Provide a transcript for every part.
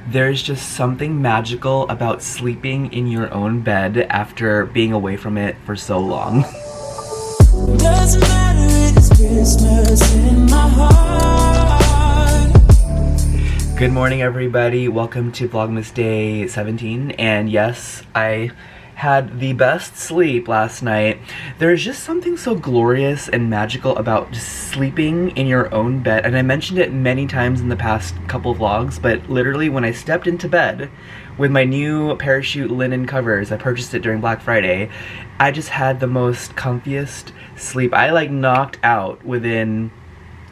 There's just something magical about sleeping in your own bed after being away from it for so long. Doesn't matter, it's Christmas in my heart. Good morning, everybody. Welcome to Vlogmas Day 17. And yes, I had the best sleep last night. There's just something so glorious and magical about just sleeping in your own bed. And I mentioned it many times in the past couple vlogs, but literally when I stepped into bed with my new parachute linen covers, I purchased it during Black Friday, I just had the most comfiest sleep. I like knocked out within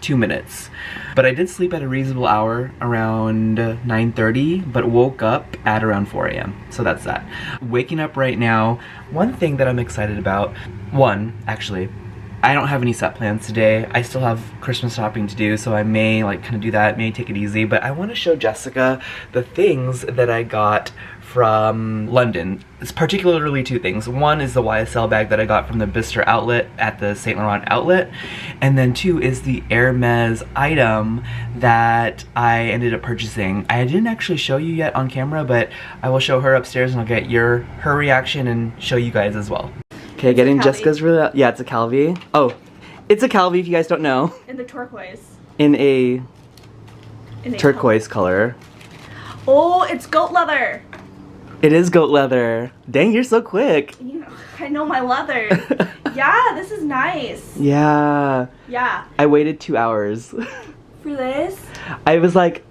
2 minutes. But I did sleep at a reasonable hour, around 9:30, but woke up at around 4 a.m. So that's that. Waking up right now, one thing that I'm excited about, actually, I don't have any set plans today. I still have Christmas shopping to do, so I may like kind of do that, may take it easy, but I want to show Jessica the things that I got from London. It's particularly two things. One is the YSL bag that I got from the Bicester outlet at the Saint Laurent outlet, and then two is the Hermes item that I ended up purchasing. I didn't actually show you yet on camera, but I will show her upstairs and I'll get her reaction and show you guys as well. Okay, getting Jessica's really, yeah, it's a Calvi. Oh, it's a Calvi if you guys don't know. In the turquoise. In a turquoise color. Oh, it's goat leather. It is goat leather. Dang, you're so quick. You know, I know my leather. Yeah, this is nice. Yeah. Yeah. I waited 2 hours. For this? I was like,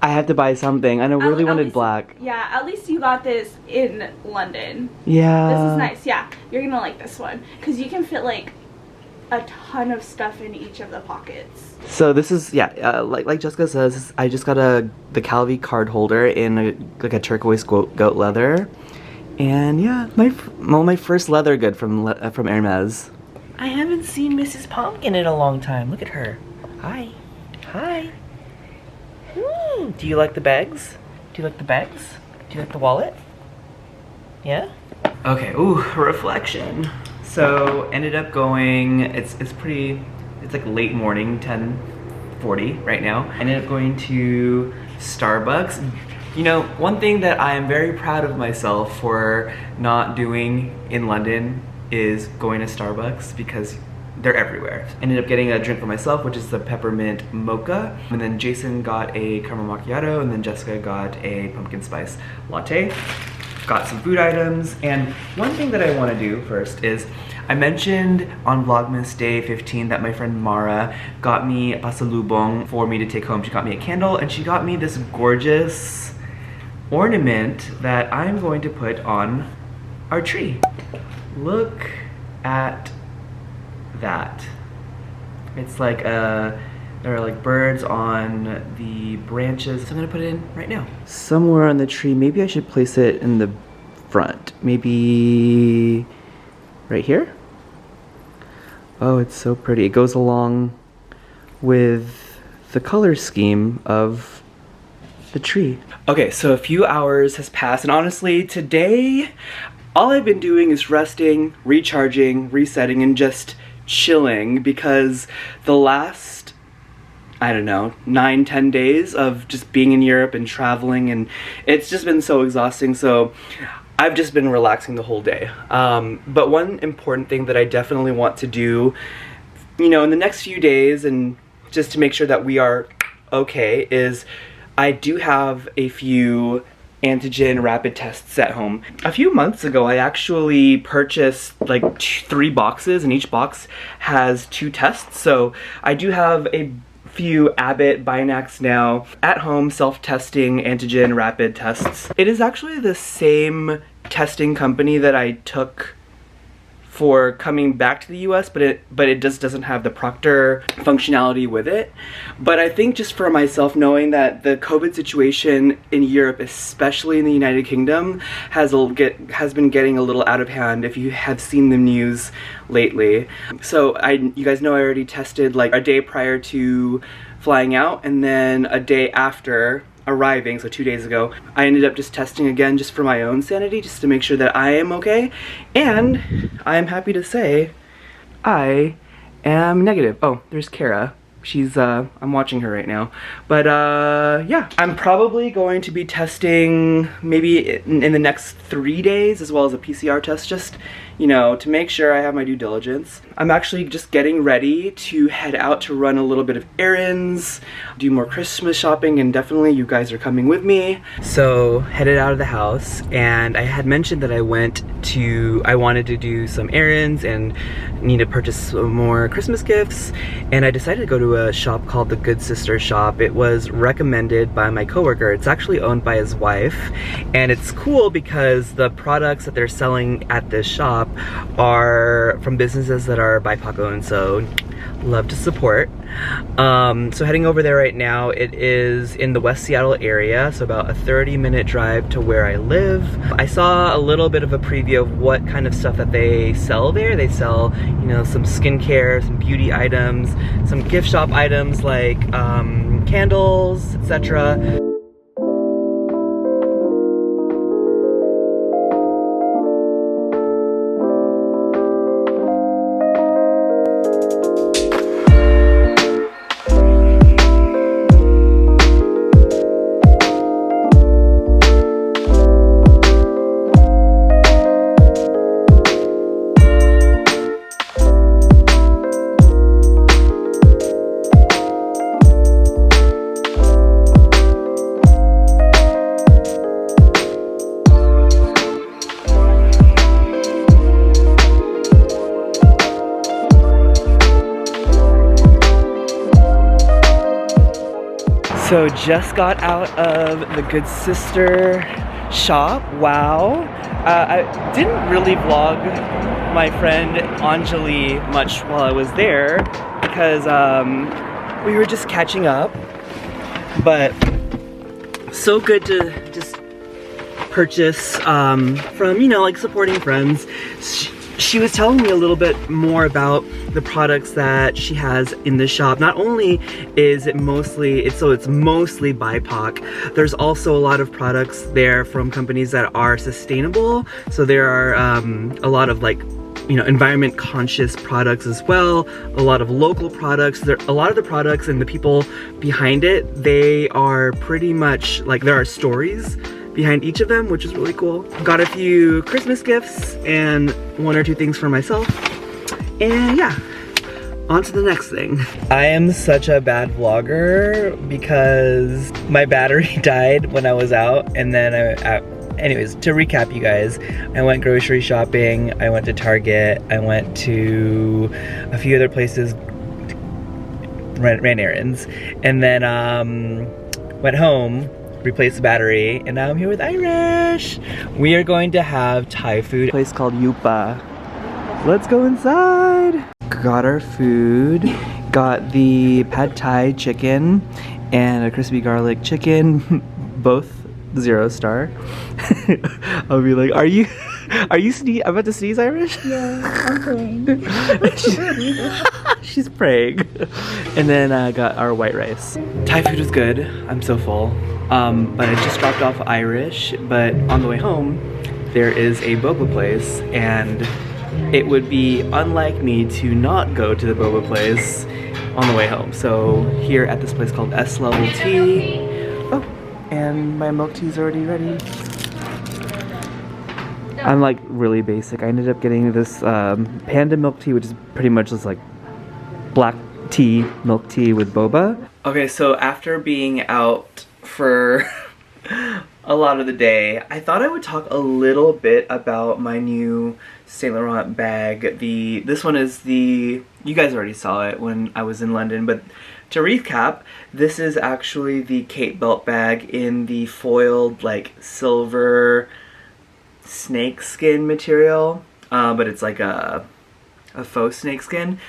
I have to buy something, and I really wanted black. Yeah, at least you got this in London. Yeah. This is nice. Yeah, you're gonna like this one because you can fit like a ton of stuff in each of the pockets. So this is, yeah, like Jessica says, I just got the Calvi card holder in like a turquoise goat leather, and yeah, my first leather good from Hermes. I haven't seen Mrs. Pumpkin in a long time. Look at her. Hi. Hi. Do you like the bags? Do you like the bags? Do you like the wallet? Yeah? Okay, ooh, reflection. So, ended up going, it's like late morning, 10:40 right now. Ended up going to Starbucks. You know, one thing that I am very proud of myself for not doing in London is going to Starbucks because they're everywhere. Ended up getting a drink for myself, which is the peppermint mocha. And then Jason got a caramel macchiato, and then Jessica got a pumpkin spice latte. Got some food items, and one thing that I want to do first is, I mentioned on Vlogmas Day 15 that my friend Mara got me pasalubong for me to take home. She got me a candle, and she got me this gorgeous ornament that I'm going to put on our tree. Look at that. It's like there are like birds on the branches. So I'm gonna put it in right now. Somewhere on the tree, maybe I should place it in the front. Maybe right here? Oh, it's so pretty. It goes along with the color scheme of the tree. Okay, so a few hours has passed, and honestly, today, all I've been doing is resting, recharging, resetting, and just chilling, because the last, I don't know, 9-10 days of just being in Europe and traveling, and it's just been so exhausting, so I've just been relaxing the whole day. But one important thing that I definitely want to do, you know, in the next few days, and just to make sure that we are okay, is I do have a few antigen rapid tests at home. A few months ago, I actually purchased like 3 boxes, and each box has 2 tests. So I do have a few Abbott Binax now at home self-testing antigen rapid tests. It is actually the same testing company that I took for coming back to the US, but it just doesn't have the Proctor functionality with it. But I think just for myself, knowing that the COVID situation in Europe, especially in the United Kingdom, has been getting a little out of hand, if you have seen the news lately. So you guys know I already tested like a day prior to flying out, and then a day after arriving, so 2 days ago, I ended up just testing again just for my own sanity, just to make sure that I am okay, and I am happy to say I am negative. Oh, there's Kara. She's, I'm watching her right now. But, yeah. I'm probably going to be testing maybe in the next 3 days, as well as a PCR test, just, you know, to make sure I have my due diligence. I'm actually just getting ready to head out to run a little bit of errands, do more Christmas shopping, and definitely you guys are coming with me. So, headed out of the house, and I had mentioned that I wanted to do some errands and need to purchase some more Christmas gifts, and I decided to go to a shop called the Good Sister Shop. It was recommended by my coworker. It's actually owned by his wife, and it's cool because the products that they're selling at this shop are from businesses that are BIPOC owned, so love to support. So heading over there right now. It is in the West Seattle area, so about a 30-minute drive to where I live. I saw a little bit of a preview of what kind of stuff that they sell there. They sell, you know, some skincare, some beauty items, some gift shop items like candles, etc. So just got out of the Good Sister shop. Wow. I didn't really vlog my friend Anjali much while I was there because we were just catching up. But so good to just purchase from, you know, like supporting friends. She was telling me a little bit more about the products that she has in the shop. Not only is it mostly, it's mostly BIPOC, there's also a lot of products there from companies that are sustainable. So there are a lot of, like, you know, environment conscious products as well, a lot of local products. A lot of the products and the people behind it, they are pretty much, like, there are stories behind each of them, which is really cool. Got a few Christmas gifts and 1 or 2 things for myself. And yeah, on to the next thing. I am such a bad vlogger because my battery died when I was out, and then anyways, to recap, you guys, I went grocery shopping, I went to Target, I went to a few other places, ran errands, and then went home, replaced the battery, and now I'm here with Irish. We are going to have Thai food. A place called Yupa. Let's go inside. Got our food. Got the pad Thai chicken and a crispy garlic chicken, both 0-star. I'll be like, are you I'm about to sneeze, Irish? Yeah, I'm praying. She's praying. And then I got our white rice. Thai food was good. I'm so full. But I just dropped off Irish, but on the way home, there is a boba place, and it would be unlike me to not go to the boba place on the way home. So here at this place called S Level Tea. Oh, and my milk tea is already ready. I'm like really basic. I ended up getting this panda milk tea, which is pretty much just like black tea, milk tea with boba. Okay, so after being out for a lot of the day, I thought I would talk a little bit about my new Saint Laurent bag. This one is you guys already saw it when I was in London, but to recap, this is actually the Kate belt bag in the foiled, like, silver snake skin material, but it's like a faux snake skin.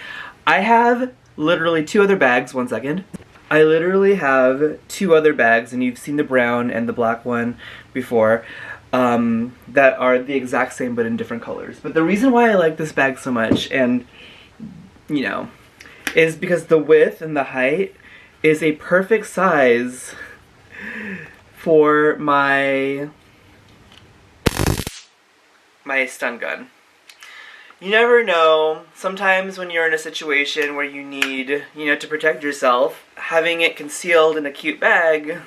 I have literally 2 other bags. One second. I literally have 2 other bags, and you've seen the brown and the black one before, that are the exact same but in different colors. But the reason why I like this bag so much, and, you know, is because the width and the height is a perfect size for my stun gun. You never know. Sometimes when you're in a situation where you need, to protect yourself, having it concealed in a cute bag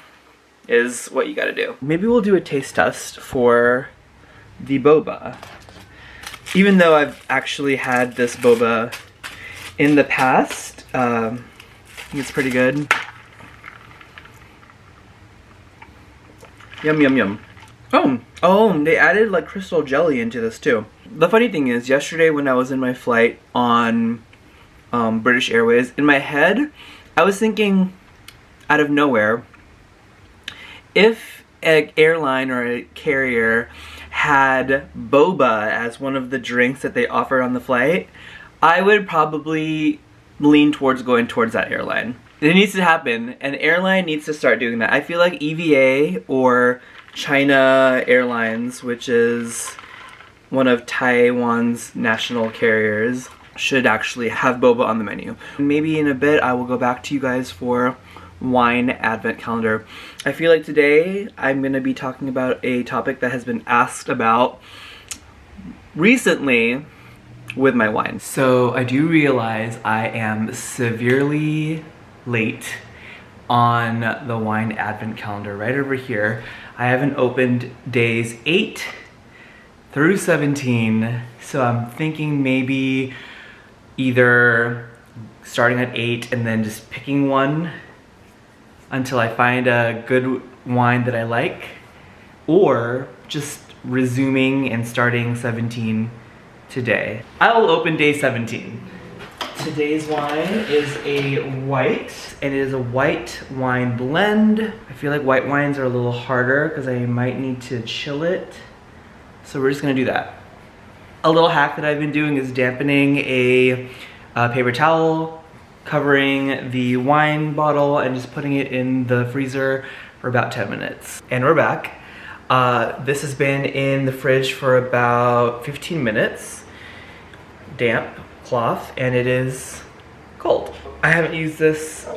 is what you gotta do. Maybe we'll do a taste test for the boba. Even though I've actually had this boba in the past, I think it's pretty good. Yum, yum, yum. Oh, they added like crystal jelly into this too. The funny thing is, yesterday when I was in my flight on British Airways, in my head, I was thinking, out of nowhere, if an airline or a carrier had boba as one of the drinks that they offered on the flight, I would probably lean towards going towards that airline. It needs to happen. An airline needs to start doing that. I feel like EVA or China Airlines, which is one of Taiwan's national carriers, should actually have boba on the menu. Maybe in a bit I will go back to you guys for wine advent calendar. I feel like today I'm going to be talking about a topic that has been asked about recently with my wine. So I do realize I am severely late on the wine advent calendar right over here. I haven't opened days 8 through 17, so I'm thinking maybe either starting at 8 and then just picking one until I find a good wine that I like, or just resuming and starting 17 today. I will open day 17. Today's wine is a white, and it is a white wine blend. I feel like white wines are a little harder because I might need to chill it. So we're just gonna do that. A little hack that I've been doing is dampening a paper towel, covering the wine bottle, and just putting it in the freezer for about 10 minutes. And we're back. This has been in the fridge for about 15 minutes. Damp cloth, and it is cold. I haven't used this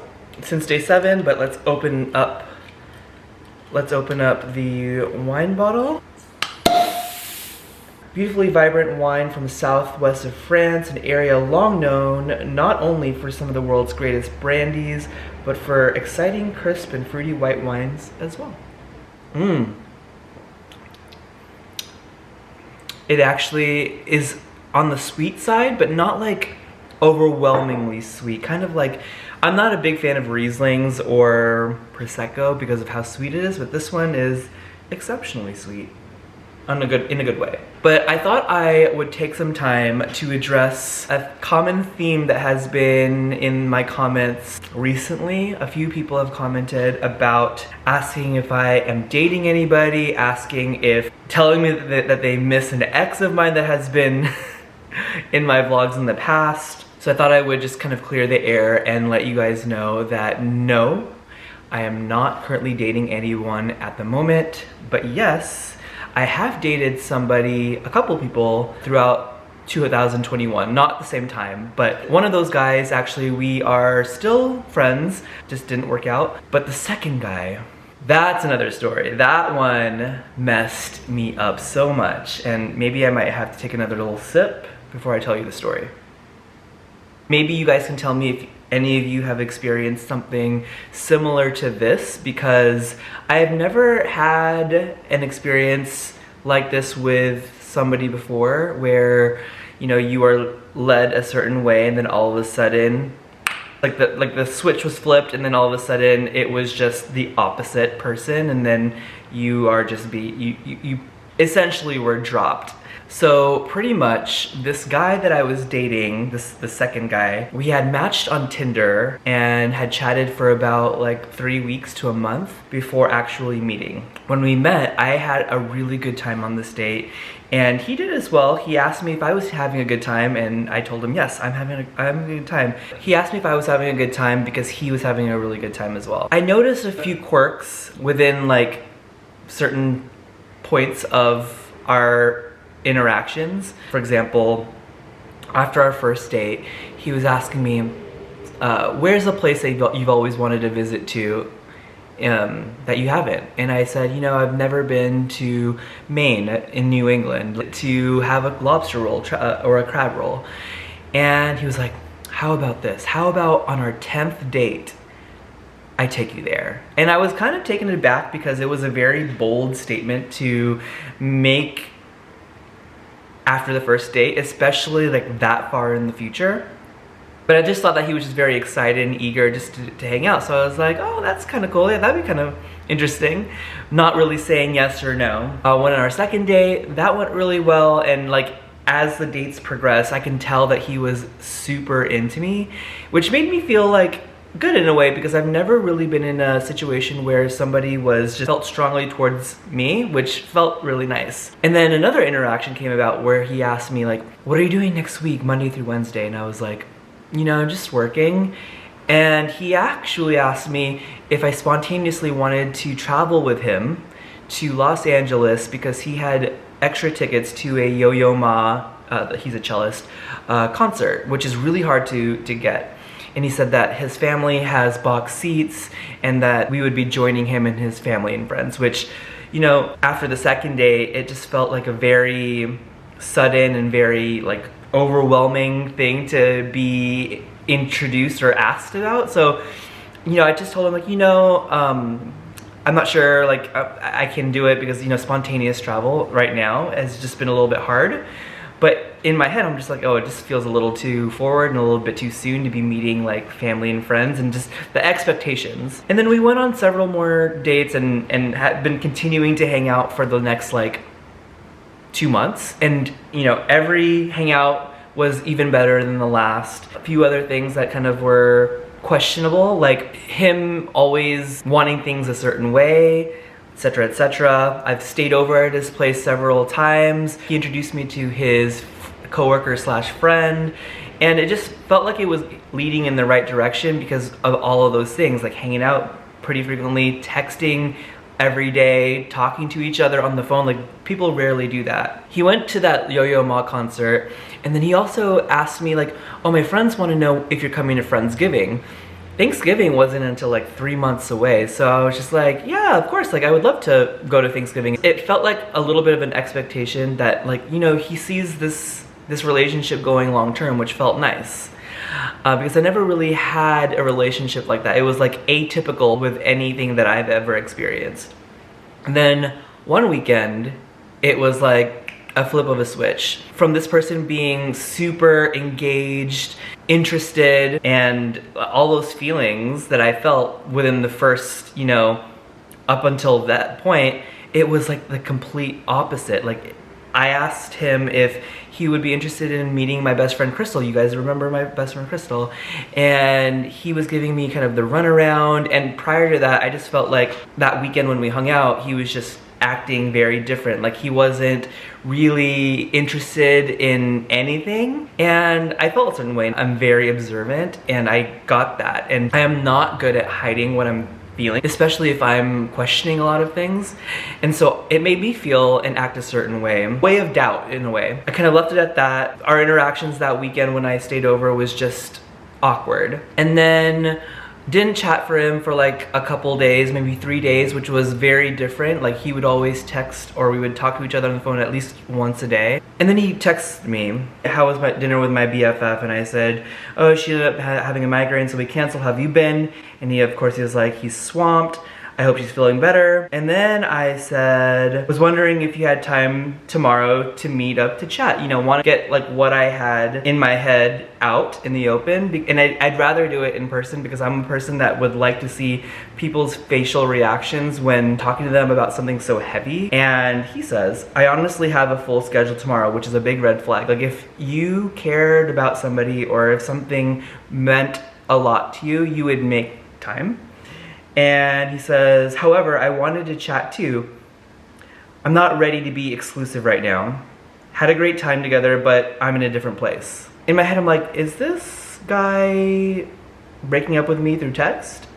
since day 7, but let's open up the wine bottle. Beautifully vibrant wine from the southwest of France, an area long known not only for some of the world's greatest brandies, but for exciting, crisp, and fruity white wines as well. It actually is on the sweet side, but not like overwhelmingly sweet. Kind of like, I'm not a big fan of Rieslings or Prosecco because of how sweet it is, but this one is exceptionally sweet in a good way. But I thought I would take some time to address a common theme that has been in my comments recently. A few people have commented about asking if I am dating anybody, telling me that they miss an ex of mine that has been in my vlogs in the past. So I thought I would just kind of clear the air and let you guys know that no, I am not currently dating anyone at the moment, but yes, I have dated a couple people throughout 2021, not at the same time, but one of those guys, actually, we are still friends, just didn't work out. But the second guy, that's another story. That one messed me up so much, and maybe I might have to take another little sip before I tell you the story. Maybe you guys can tell me if any of you have experienced something similar to this, because I have never had an experience like this with somebody before where, you are led a certain way and then all of a sudden, like the switch was flipped and then all of a sudden it was just the opposite person, and then you are just you essentially were dropped. So pretty much this guy that I was dating, the second guy, we had matched on Tinder and had chatted for about like 3 weeks to a month before actually meeting. When we met, I had a really good time on this date, and he did as well. He asked me if I was having a good time, and I told him yes, I'm having a good time. He asked me if I was having a good time because he was having a really good time as well. I noticed a few quirks within like certain points of our interactions. For example, after our first date, he was asking me, where's a place that you've always wanted to visit to? that you haven't? And I said, you know, I've never been to Maine in New England to have a lobster roll or a crab roll. And he was like, how about this? How about on our 10th date, I take you there? And I was kind of taken aback because it was a very bold statement to make after the first date, especially like that far in the future. But I just thought that he was just very excited and eager just to hang out. So I was like, oh, that's kind of cool. Yeah, that'd be kind of interesting. Not really saying yes or no. Went on our second date, that went really well. And like, as the dates progressed, I can tell that he was super into me, which made me feel like good in a way, because I've never really been in a situation where somebody just felt strongly towards me, which felt really nice. And then another interaction came about where he asked me like, what are you doing next week, Monday through Wednesday? And I was like, you know, just working. And he actually asked me if I spontaneously wanted to travel with him to Los Angeles because he had extra tickets to a Yo-Yo Ma, he's a cellist, concert, which is really hard to get. And he said that his family has box seats and that we would be joining him and his family and friends, which, you know, after the second day, it just felt like a very sudden and very like overwhelming thing to be introduced or asked about. So, you know, I just told him like, you know, I'm not sure like I can do it because, you know, spontaneous travel right now has just been a little bit hard. But in my head, I'm just like, oh, it just feels a little too forward and a little bit too soon to be meeting like family and friends and just the expectations. And then we went on several more dates and had been continuing to hang out for the next like 2 months. And, you know, every hangout was even better than the last. A few other things that kind of were questionable, like him always wanting things a certain way, etc., etc. I've stayed over at his place several times. He introduced me to his coworker slash friend, and it just felt like it was leading in the right direction because of all of those things, like hanging out pretty frequently, texting every day, talking to each other on the phone. Like, people rarely do that. He went to that Yo-Yo Ma concert, and then he also asked me like, oh, my friends want to know if you're coming to Friendsgiving. Thanksgiving wasn't until like 3 months away, so I was just like, yeah, of course, like I would love to go to Thanksgiving. It felt like a little bit of an expectation that, like, you know, he sees this relationship going long term, which felt nice. Because I never really had a relationship like that. It was like atypical with anything that I've ever experienced. And then one weekend, it was like a flip of a switch. From this person being super engaged, interested, and all those feelings that I felt within the first, you know, up until that point, it was like the complete opposite. Like, I asked him if he would be interested in meeting my best friend Crystal. You guys remember my best friend Crystal? And he was giving me kind of the runaround, and prior to that, I just felt like that weekend when we hung out, he was just acting very different. Like, he wasn't really interested in anything, and I felt a certain way. I'm very observant, and I got that, and I am not good at hiding what I'm feeling, especially if I'm questioning a lot of things. And so it made me feel and act a certain way of doubt in a way. I kind of left it at that. Our interactions that weekend when I stayed over was just awkward. And then didn't chat for him for like a couple days, maybe 3 days, which was very different. Like, he would always text, or we would talk to each other on the phone at least once a day. And then he texted me, how was my dinner with my BFF? And I said, oh, she ended up having a migraine, so we canceled. Have you been? And he, of course, he was like, he's swamped. I hope she's feeling better. And then I said, was wondering if you had time tomorrow to meet up to chat. You know, want to get like what I had in my head out in the open. And I'd rather do it in person because I'm a person that would like to see people's facial reactions when talking to them about something so heavy. And he says, I honestly have a full schedule tomorrow, which is a big red flag. Like, if you cared about somebody or if something meant a lot to you, you would make time. And he says, however, I wanted to chat too. I'm not ready to be exclusive right now. Had a great time together, but I'm in a different place. In my head, I'm like, is this guy breaking up with me through text?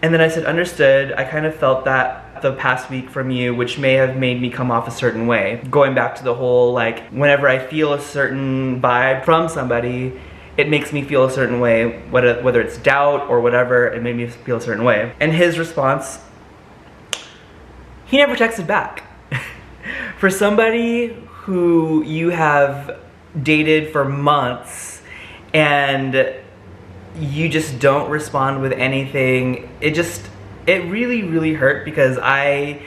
And then I said, understood. I kind of felt that the past week from you, which may have made me come off a certain way. Going back to the whole, like, whenever I feel a certain vibe from somebody, it makes me feel a certain way, whether it's doubt or whatever, it made me feel a certain way. And his response, he never texted back. For somebody who you have dated for months and you just don't respond with anything, it really, really hurt, because I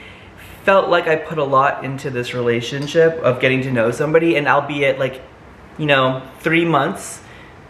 felt like I put a lot into this relationship of getting to know somebody, and albeit like, you know, 3 months,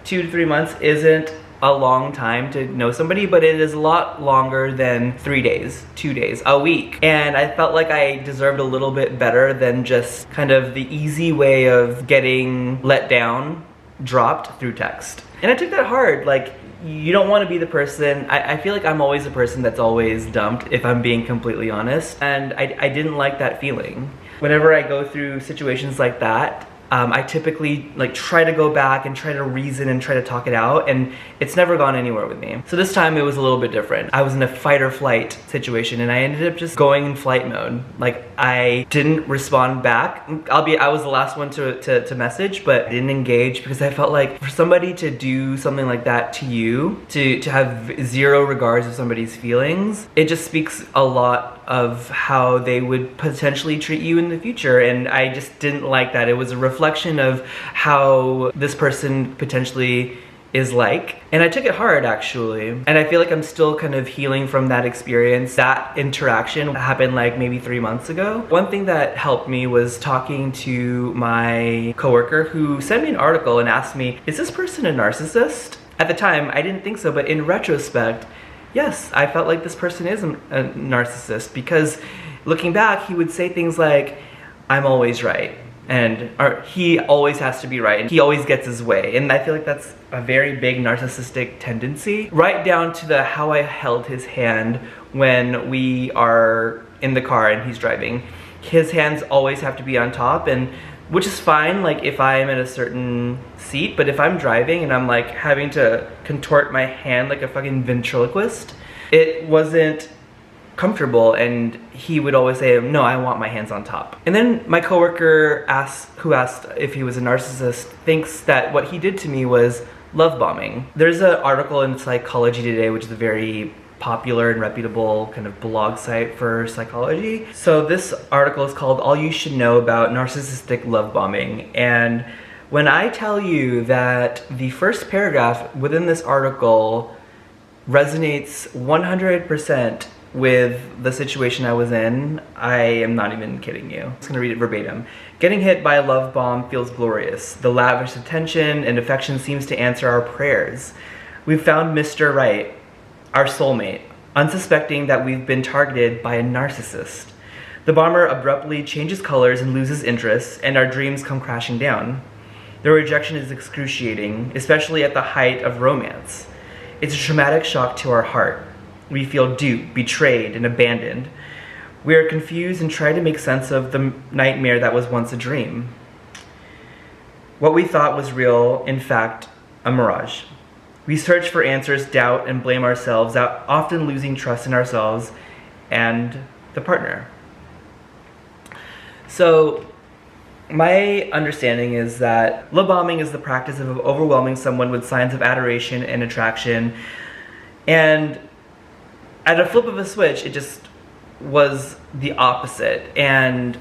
2 to 3 months isn't a long time to know somebody, but it is a lot longer than 3 days, 2 days, a week. And I felt like I deserved a little bit better than just kind of the easy way of getting let down, dropped through text. And I took that hard. Like, you don't want to be the person, I feel like I'm always the person that's always dumped, if I'm being completely honest. And I didn't like that feeling. Whenever I go through situations like that, I typically like try to go back and try to reason and try to talk it out, and it's never gone anywhere with me. So this time it was a little bit different. I was in a fight or flight situation, and I ended up just going in flight mode. Like, I didn't respond back, albeit I was the last one to message, but I didn't engage, because I felt like for somebody to do something like that to you, to have zero regards of somebody's feelings, it just speaks a lot of how they would potentially treat you in the future. And I just didn't like that. It was a reflection of how this person potentially is like, and I took it hard, actually. And I feel like I'm still kind of healing from that experience. That interaction happened like maybe 3 months ago. One thing that helped me was talking to my coworker, who sent me an article and asked me, is this person a narcissist? At the time, I didn't think so, but in retrospect, yes, I felt like this person is a narcissist, because looking back, he would say things like, I'm always right, or he always has to be right, and he always gets his way. And I feel like that's a very big narcissistic tendency. Right down to the how I held his hand when we are in the car and he's driving. His hands always have to be on top, and which is fine, like if I'm in a certain seat, but if I'm driving and I'm like having to contort my hand like a fucking ventriloquist, it wasn't comfortable, and he would always say, no, I want my hands on top. And then my coworker who asked if he was a narcissist, thinks that what he did to me was love bombing. There's an article in Psychology Today, which is a very popular and reputable kind of blog site for psychology. So this article is called All You Should Know About Narcissistic Love Bombing. And when I tell you that the first paragraph within this article resonates 100% with the situation I was in, I am not even kidding you. I'm just gonna read it verbatim. Getting hit by a love bomb feels glorious. The lavish attention and affection seems to answer our prayers. We've found Mr. Right, our soulmate, unsuspecting that we've been targeted by a narcissist. The bomber abruptly changes colors and loses interest, and our dreams come crashing down. The rejection is excruciating, especially at the height of romance. It's a traumatic shock to our heart. We feel duped, betrayed, and abandoned. We are confused and try to make sense of the nightmare that was once a dream. What we thought was real, in fact, a mirage. We search for answers, doubt, and blame ourselves, often losing trust in ourselves and the partner. So, my understanding is that love bombing is the practice of overwhelming someone with signs of adoration and attraction, and at a flip of a switch, it just was the opposite, and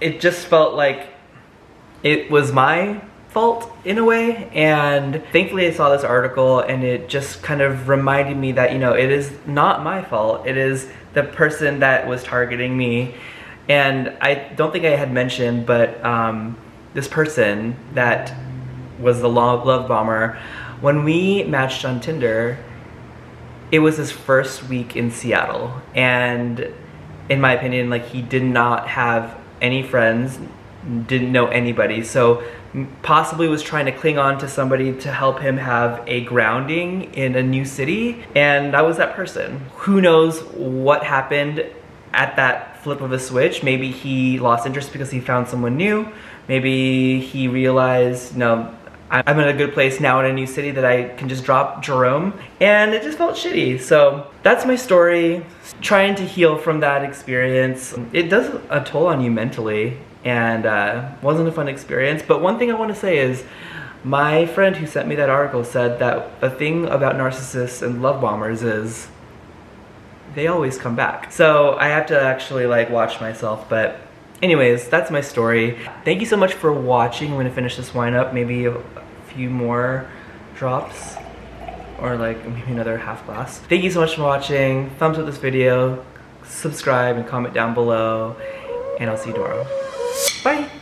it just felt like it was my fault in a way. And thankfully I saw this article, and it just kind of reminded me that, you know, it is not my fault. It is the person that was targeting me. And I don't think I had mentioned, but this person that was the love bomber, when we matched on Tinder, it was his first week in Seattle, and in my opinion, like, he did not have any friends, didn't know anybody, so possibly was trying to cling on to somebody to help him have a grounding in a new city, and I was that person. Who knows what happened at that flip of a switch? Maybe he lost interest because he found someone new. Maybe he realized, no, I'm in a good place now in a new city that I can just drop Jerome, and it just felt shitty. So that's my story, trying to heal from that experience. It does a toll on you mentally, and wasn't a fun experience. But one thing I want to say is, My friend who sent me that article said that the thing about narcissists and love bombers is they always come back. So I have to actually like watch myself, but anyways, that's my story. Thank you so much for watching. I'm gonna finish this wine up, maybe a few more drops, or like maybe another half glass. Thank you so much for watching. Thumbs up this video, subscribe and comment down below, and I'll see you tomorrow. Bye.